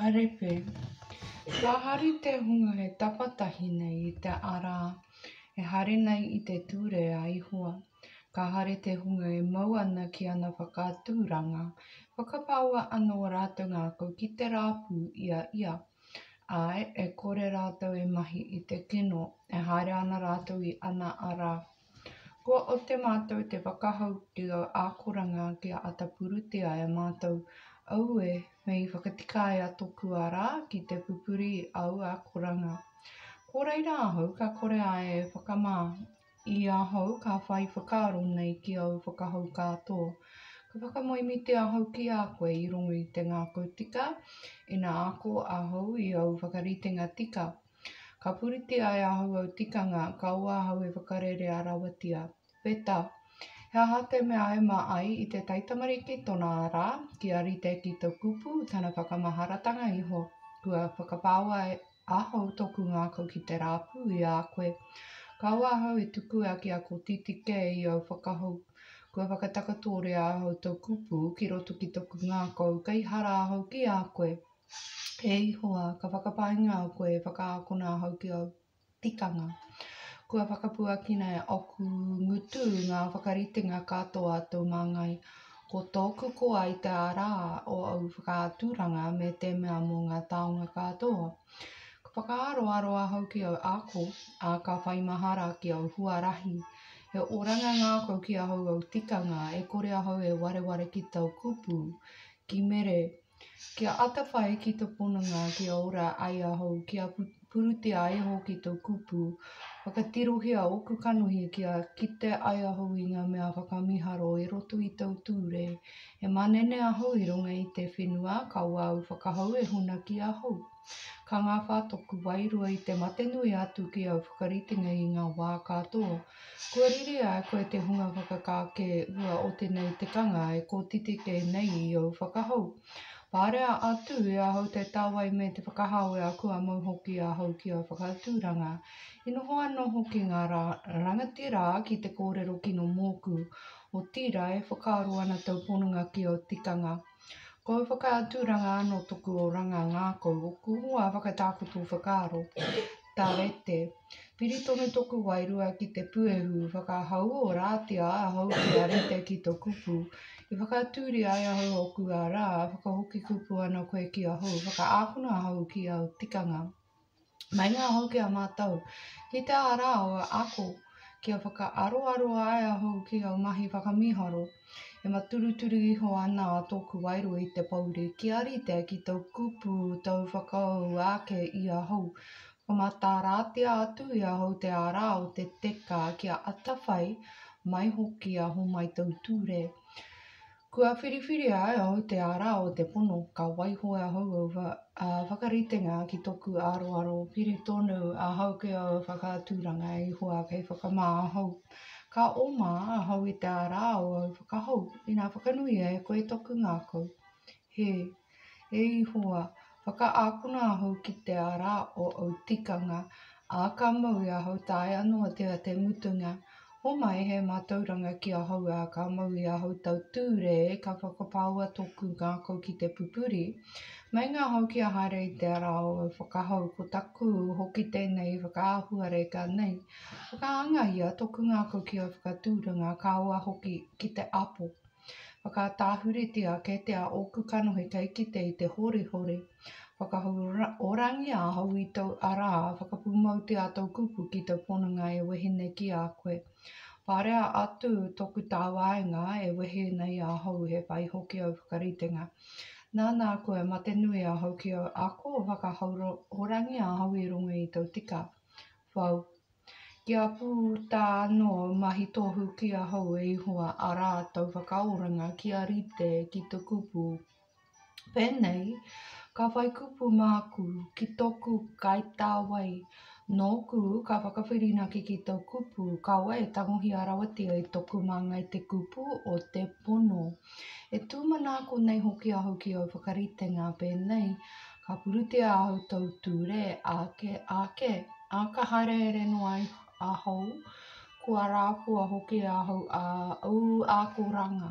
Arepe, ka hari te hunga he tapatahi nei i te ara, e hare nei i te ture a ihua. Ka hare te hunga e mau ana ki ana whakātūranga, whakapaua ana o rātou ngākau ki te rāpū ia. Ai, e kore rātou e mahi i te kino, e haere ana rātou i ana ara. Kua o te mātou te whakahau ki o ākoranga ki a atapuruti ai a mātou aue mei whakatika ai a tōku ara ki te pupuri au ākoranga. Ko reira ahau, ka kore ai e whakamā. I ahau, ka whai whakaaro nei ki au whakahau katoa. Ka whakamoemiti ahau ki a koe i rongo i te ngākau tika, ina ako ahau i au whakaritenga tika. Ka puriti ai ahau au tikanga, ka ua ahau e whakarere a rawatia. Peta, he aha te mea e ai i te taitamariki tona ara, ki a rite ki tau kupu, tana whakamaharatanga iho. Kua whakapāua e ahau tōku ngākau ki te rāpū i a koe. Ka ua ahau e tuku a ki a ko titike i au whakahau. Kua whakatakatore ahau tau kupu ki roto ki tōku ngākau, ka ihara ahau ki a koe. E ihoa, ka whakapainga a koe, whakaakona ahau ki au tikanga. Kua whakapuakina e oku ngutu ngā whakaritenga katoa tau māngai. Ko tōku koa i te ara o au whakātūranga me te mea mō ngā taonga katoa. Ka whakaaro ahau ki au ako, a ka whaimahara ki au huarahi. He oranga ngākau ki ahau au tikanga, e kore ahau e wareware ki tau kupu, ki mere. Kia atawhai ki tō ponanga ki a ora ai ahau, kia puruti ai ho ki tō kupu, whakatirohia oku kanohi kia kite ai ahau i ngā mea whakamiharo i roto i tau ture. E manene ahau i runga i te whenua, ka wau whakahau e huna ki ahau. Ka ngā whātoku wairua i te matenui atu ki au whakaritenga i ngā wā katoa. Kua riri ai koe te hunga whakakāke ua o tenei tikanga e ko titike nei i au whakahau. Pārea atu e ahau te tāwai me te whakahau e a kua mau hoki ahau ki au whakatūranga. I noho anō hoki ngā rangatira ki te kōrero kino mōku. O tira e whakaaro ana tau ponanga ki au tikanga. Ko whakatūranga anō toku o ranga ngākau, o kuhua whakatākoto whakaaro. Tā rete, piri tonu toku wairua ki te puehu, whakahau o rātia ahau ki a rete ki tō kupu. I whakatūri ai ahau o ku a rā, whakahoki kupu ana koe ki ahau, whakaākuna ahau ki au tikanga. Mai ngā ahau ki a mātau, ki te ara o ako, kia whakaaro ai ahau ki au mahi whakamiharo. E maturuturu iho ana a tōku wairua i te pauri, ki a rite ki tau kupu, tau whakau ake i ahau. Whamataratia atu i ahau te ara o te teka kia atawhai, mai hoki a ho mai tau ture. Kua whiriwhiri ai ahau te ara o te pono, ka waiho ahau au whakaritenga ki tōku aro piri tonu ahau ki au whakātūranga e hoa kei whakamā ahau. Ka oma ahau i te ara o au whakahau, i nā whakanui e koe tōku ngākau. He, e ihoa, whakaākona ahau ki te ara o au tikanga, a ka maui ahau tae anō te mutunga. Ho mai he mātauranga ki ahau a ka maui ahau tau ture, ka whakapāua tōku ngākau ki te pupuri. Mai ngā hau ki a haere i te ara o au whakahau, ko taku hoki tēnei whakaahuare ka nei. Whakaanga ia tōku ngākau ki au whakatūranga, ka ua hoki ki te apo. Whakatāhuritia ke te a oku kanohi kei kite i te hore. Whakahau orangi ahau i tau ara, whakapūmauti a tau kupu ki tau ponanga e wehine ki a koe. Pārea atu tōku tāwaenga e wehe nei ahau he whai hoki au whakaritenga. Nāna koe matenui ahau ki au ako whakahau orangi ahau i runga i tau tika. Wau, kia pū tā anō mahi tohu ki ahau e ihoa a rā tau whakaoranga ki a rite ki tō kupu. Pēnei, ka whai kupu māku ki tōku kaitāwai. Nōku ka whakawhirinaki ki tau kupu, ka wai e tangohi a rawatia i tōku māngai te kupu o te pono. E tūmanako nei hoki ahau ki au whakaritenga pēnei, ka purutia ahau tau ture, ake, a ka haere no ai ahau, kua rāpua hoki ahau a au ākoranga.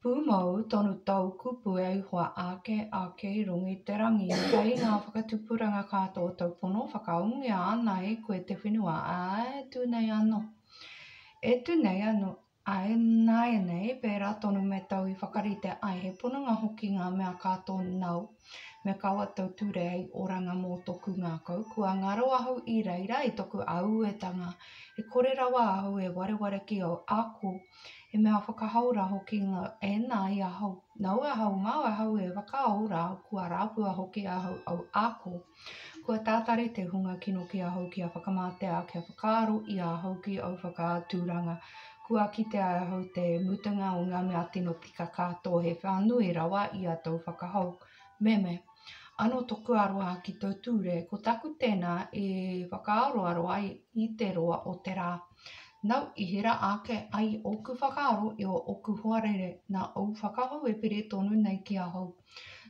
Pūmau tonu tau kupu e hua ake rungi te rangi kai ngā whakatupuranga katoa tau pono whakaungia ana e koe te whenua a tu nei anō. E tu nei anō, ai nai nei pērā tonu me tau I whakarite ai he ponanga hoki ngā mea katoa nau. Me kaua tau ture ei oranga mō toku ngākau, kua ngaro ahau I reira I toku auetanga. E kore rawa ahau e wareware ki au ako. E mea whakahaura hoki ngā e nā I ahau. Nau ahau, mau ahau e whakaora kua rāpua hoki ahau au ako. Kua tātare te hunga kino ki ahau ki a whakamātea kia whakaaro I ahau ki au whakātūranga. Kua kite ai ahau te mutunga o ngā mea tino tika katoa he whanui rawa I a tau whakahau. Meme, ano toku aroha ki tau ture, ko taku tēnā e whakaaroaro ai I te roa o te rā. Nau I hira ake ai oku whakaaro I o oku hoarere nā au whakahau e pere tonu nei ki ahau.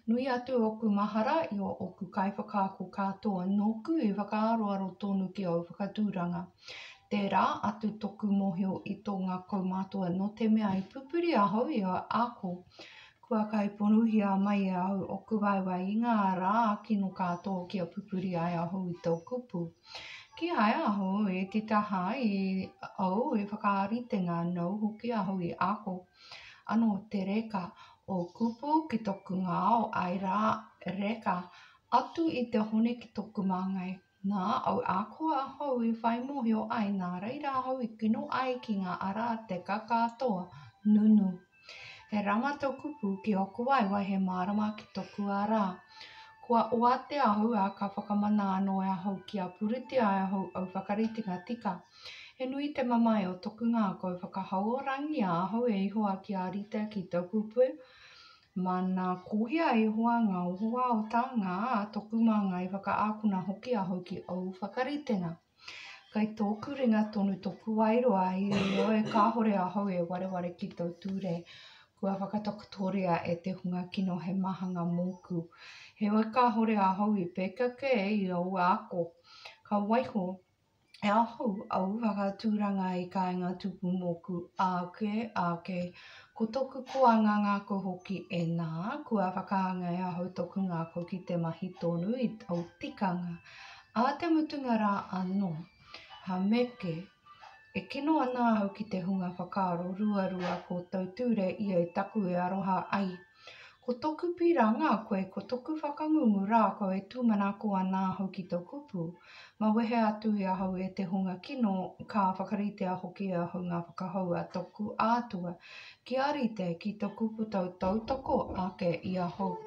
Nui atu oku mahara I o oku kaiwhakaako katoa noku I whakaaroaro tonu ki au whakatūranga. Tērā atu toku mohio I tō ngā kaumātua no te mea I pupuri ahau I a ako. Kua kai ponuhia mai e ahau oku waiwai I ngā rā kino katoa ki a pupuri ai ahau I tau kupu. Ki ai ahau e te taha I au e whakaaritenga nau hoki ahau I ako. Ano te reka o kupu ki toku ngā o aira reka atu I te hone ki toku māngai. Nā au ako ahau I whai mohio ai nā reira ahau I kino ai ki ngā ara te kakatoa nunu. He rangata kupu ki oku waiwai he marama ki toku ara. Kua oate ahau a ka whakamana anō e ahau ki a puriti ai ahau au whakaritinga tika. He nui te mamai o toku ngā koe whakahauorangi a ahau e ihoa ki a rita ki tau kupu. Mana kohia e ihoa ngā hoa o tanga a toku manga I whakaakuna hoki ahau ki au whakaritenga. Kai tōku ringa tonu toku wairoa I oe kāhore ahau e wareware ki tau ture. Kua whakatokatoria e te hunga kino he mahanga mōku. He oe kāhore ahau I pekake I au ako. Ka waiho e ahau au whakatūranga I kāinga tupu mōku ake. Ko toku koanga ngāko hoki e nā, kua whakaanga e ahau toku ngāko ki te mahi tonu I au tikanga. A te mutunga rā anō, ha meke. E kino ana ahau ki te hunga whakaaro ruarua ko tau ture I e taku e aroha ai. Ko toku piranga koe, ko toku whakangungu rā koe tūmana ko ana ahau ki tau kupu. Ma wehe atu I ahau e te hunga kino ka whakaritea hoki e ahau ngā whakahau a toku ātua. Ki arite ki tau kupu tau tautoko ake I ahau.